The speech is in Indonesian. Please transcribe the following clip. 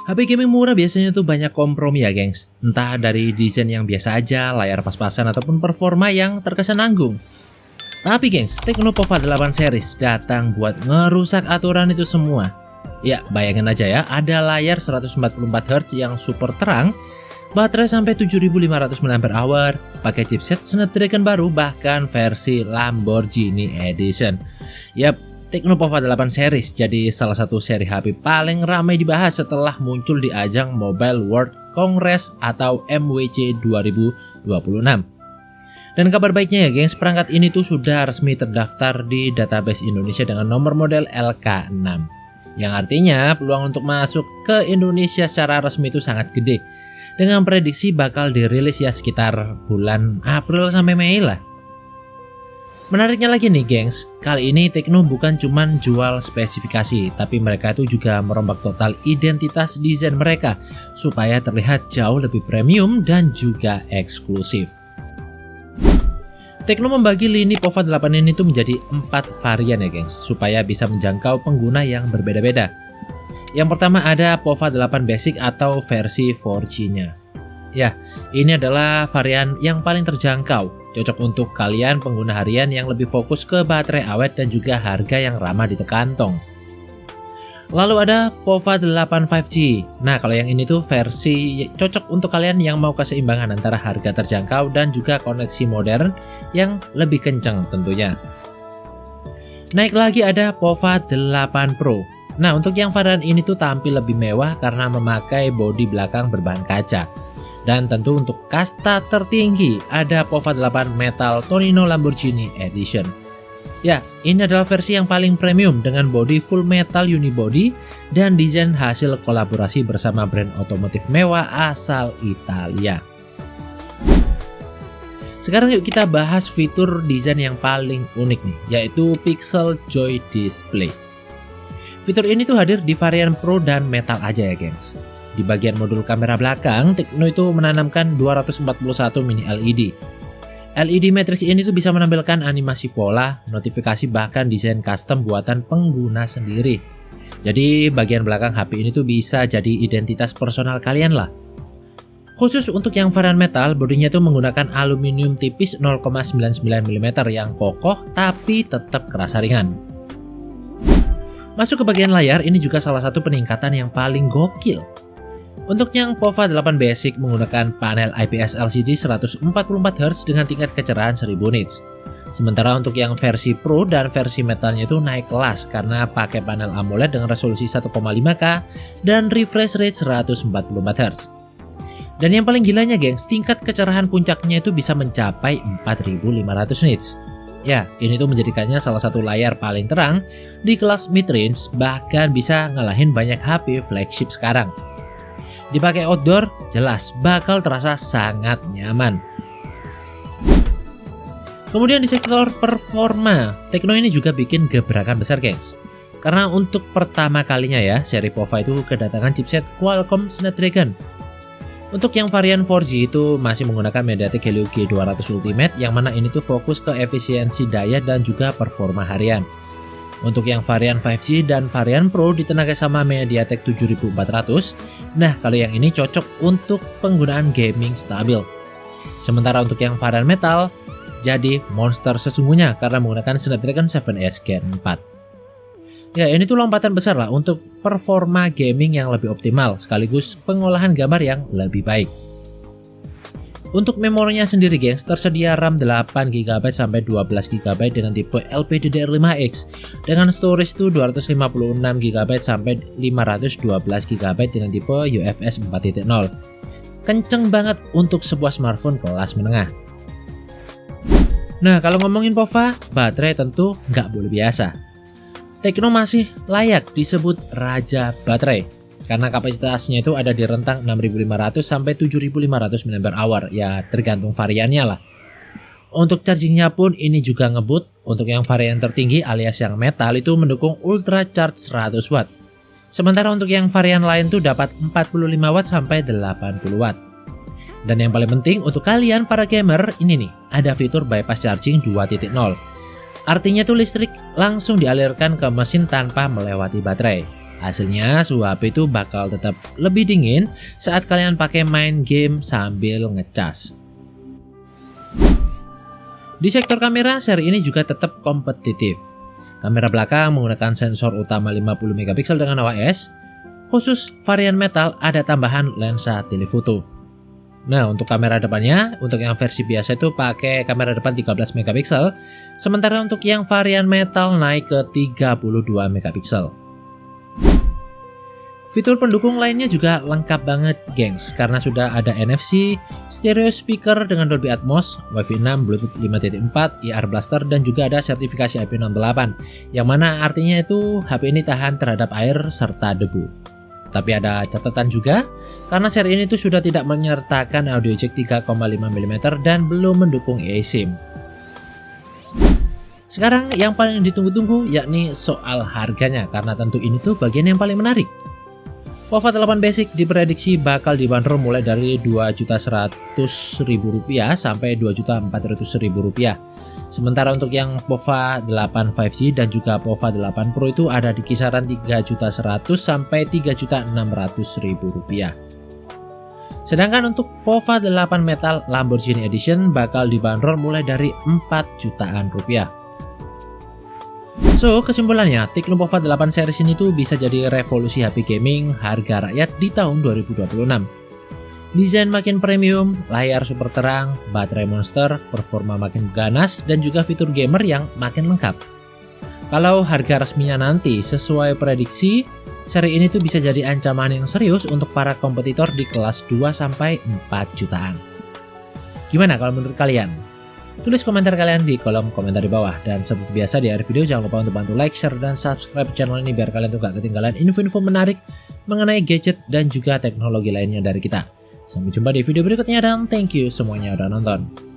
HP gaming murah biasanya tuh banyak kompromi ya gengs. Entah dari desain yang biasa aja, layar pas-pasan ataupun performa yang terkesan nanggung. Tapi gengs, Tecno Pova 8 series datang buat ngerusak aturan itu semua. Ya, bayangin aja ya, ada layar 144Hz yang super terang, baterai sampai 7500 mAh, pakai chipset Snapdragon baru, bahkan versi Lamborghini Edition. Yap, Tecno Pova 8 series jadi salah satu seri HP paling ramai dibahas setelah muncul di ajang Mobile World Congress atau MWC 2026. Dan kabar baiknya ya gengs, perangkat ini tuh sudah resmi terdaftar di database Indonesia dengan nomor model LK6. Yang artinya peluang untuk masuk ke Indonesia secara resmi itu sangat gede. Dengan prediksi bakal dirilis ya sekitar bulan April sampai Mei lah. Menariknya lagi nih gengs, kali ini Tecno bukan cuman jual spesifikasi, tapi mereka itu juga merombak total identitas desain mereka supaya terlihat jauh lebih premium dan juga eksklusif. Tecno membagi lini Pova 8 ini tuh menjadi 4 varian ya gengs, supaya bisa menjangkau pengguna yang berbeda-beda. Yang pertama ada Pova 8 Basic atau versi 4G-nya. Ya, ini adalah varian yang paling terjangkau, cocok untuk kalian pengguna harian yang lebih fokus ke baterai awet dan juga harga yang ramah di kantong. Lalu ada Pova 8 5G. Nah, kalau yang ini tuh versi cocok untuk kalian yang mau keseimbangan antara harga terjangkau dan juga koneksi modern yang lebih kencang tentunya. Naik lagi ada Pova 8 Pro. Nah, untuk yang varian ini tuh tampil lebih mewah karena memakai bodi belakang berbahan kaca. Dan tentu untuk kasta tertinggi ada Pova 8 Metal Tonino Lamborghini Edition. Ya, ini adalah versi yang paling premium dengan bodi full metal unibody dan desain hasil kolaborasi bersama brand otomotif mewah asal Italia. Sekarang yuk kita bahas fitur desain yang paling unik nih, yaitu Pixel Joy Display. Fitur ini tuh hadir di varian Pro dan Metal aja ya gengs. Di bagian modul kamera belakang, Tecno itu menanamkan 241 mini LED. LED matrix ini tuh bisa menampilkan animasi pola, notifikasi, bahkan desain custom buatan pengguna sendiri. Jadi bagian belakang HP ini tuh bisa jadi identitas personal kalian lah. Khusus untuk yang varian metal, bodinya tuh menggunakan aluminium tipis 0,99 mm yang kokoh tapi tetap kerasa ringan. Masuk ke bagian layar, ini juga salah satu peningkatan yang paling gokil. Untuk yang Pova 8 Basic menggunakan panel IPS LCD 144Hz dengan tingkat kecerahan 1000 nits. Sementara untuk yang versi Pro dan versi metalnya itu naik kelas karena pakai panel AMOLED dengan resolusi 1,5K dan refresh rate 144Hz. Dan yang paling gilanya gengs, tingkat kecerahan puncaknya itu bisa mencapai 4500 nits. Ya, ini tuh menjadikannya salah satu layar paling terang di kelas mid-range, bahkan bisa ngalahin banyak HP flagship sekarang. Dipakai outdoor, jelas bakal terasa sangat nyaman. Kemudian di sektor performa, Tecno ini juga bikin gebrakan besar gengs. Karena untuk pertama kalinya ya, seri Pova itu kedatangan chipset Qualcomm Snapdragon. Untuk yang varian 4G itu masih menggunakan MediaTek Helio G200 Ultimate, yang mana ini tuh fokus ke efisiensi daya dan juga performa harian. Untuk yang varian 5G dan varian Pro ditenagai sama MediaTek 7400. Nah, kalau yang ini cocok untuk penggunaan gaming stabil. Sementara untuk yang varian metal, jadi monster sesungguhnya karena menggunakan Snapdragon 7 Edge Gen 4. Ya, ini tuh lompatan besar lah untuk performa gaming yang lebih optimal sekaligus pengolahan gambar yang lebih baik. Untuk memorinya sendiri gengs, tersedia RAM 8GB sampai 12GB dengan tipe LPDDR5X dengan storage itu 256GB sampai 512GB dengan tipe UFS 4.0. Kenceng banget untuk sebuah smartphone kelas menengah. Nah, kalau ngomongin Pova, baterai tentu nggak boleh biasa. Tecno masih layak disebut raja baterai. Karena kapasitasnya itu ada di rentang 6500 sampai 7500 mAh, ya tergantung variannya lah. Untuk chargingnya pun ini juga ngebut. Untuk yang varian tertinggi alias yang metal itu mendukung ultra charge 100 watt. Sementara untuk yang varian lain tuh dapat 45 watt sampai 80 watt. Dan yang paling penting untuk kalian para gamer, ini nih, ada fitur bypass charging 2.0. Artinya tuh listrik langsung dialirkan ke mesin tanpa melewati baterai. Hasilnya suhu HP itu bakal tetap lebih dingin saat kalian pakai main game sambil ngecas. Di sektor kamera, seri ini juga tetap kompetitif. Kamera belakang menggunakan sensor utama 50 megapiksel dengan OIS. Khusus varian metal ada tambahan lensa telephoto. Nah, untuk kamera depannya, untuk yang versi biasa itu pakai kamera depan 13 megapiksel, sementara untuk yang varian metal naik ke 32 megapiksel. Fitur pendukung lainnya juga lengkap banget gengs, karena sudah ada NFC, stereo speaker dengan Dolby Atmos, Wi-Fi 6, Bluetooth 5.4, IR Blaster, dan juga ada sertifikasi IP68, yang mana artinya itu HP ini tahan terhadap air serta debu. Tapi ada catatan juga, karena seri ini tuh sudah tidak menyertakan audio jack 3,5 mm dan belum mendukung eSIM. Sekarang yang paling ditunggu-tunggu yakni soal harganya, karena tentu ini tuh bagian yang paling menarik. POVA 8 Basic diprediksi bakal dibanderol mulai dari Rp2.100.000 sampai Rp2.400.000. Sementara untuk yang POVA 8 5G dan juga POVA 8 Pro itu ada di kisaran Rp3.100.000 sampai Rp3.600.000. Sedangkan untuk POVA 8 Metal Lamborghini Edition bakal dibanderol mulai dari Rp4 jutaan. So, kesimpulannya, Tecno POVA 8 series ini tuh bisa jadi revolusi HP gaming harga rakyat di tahun 2026. Desain makin premium, layar super terang, baterai monster, performa makin ganas, dan juga fitur gamer yang makin lengkap. Kalau harga resminya nanti sesuai prediksi, seri ini tuh bisa jadi ancaman yang serius untuk para kompetitor di kelas 2-4 jutaan. Gimana kalau menurut kalian? Tulis komentar kalian di kolom komentar di bawah. Dan seperti biasa di akhir video jangan lupa untuk bantu like, share, dan subscribe channel ini biar kalian tuh gak ketinggalan info-info menarik mengenai gadget dan juga teknologi lainnya dari kita. Sampai jumpa di video berikutnya dan thank you semuanya udah nonton.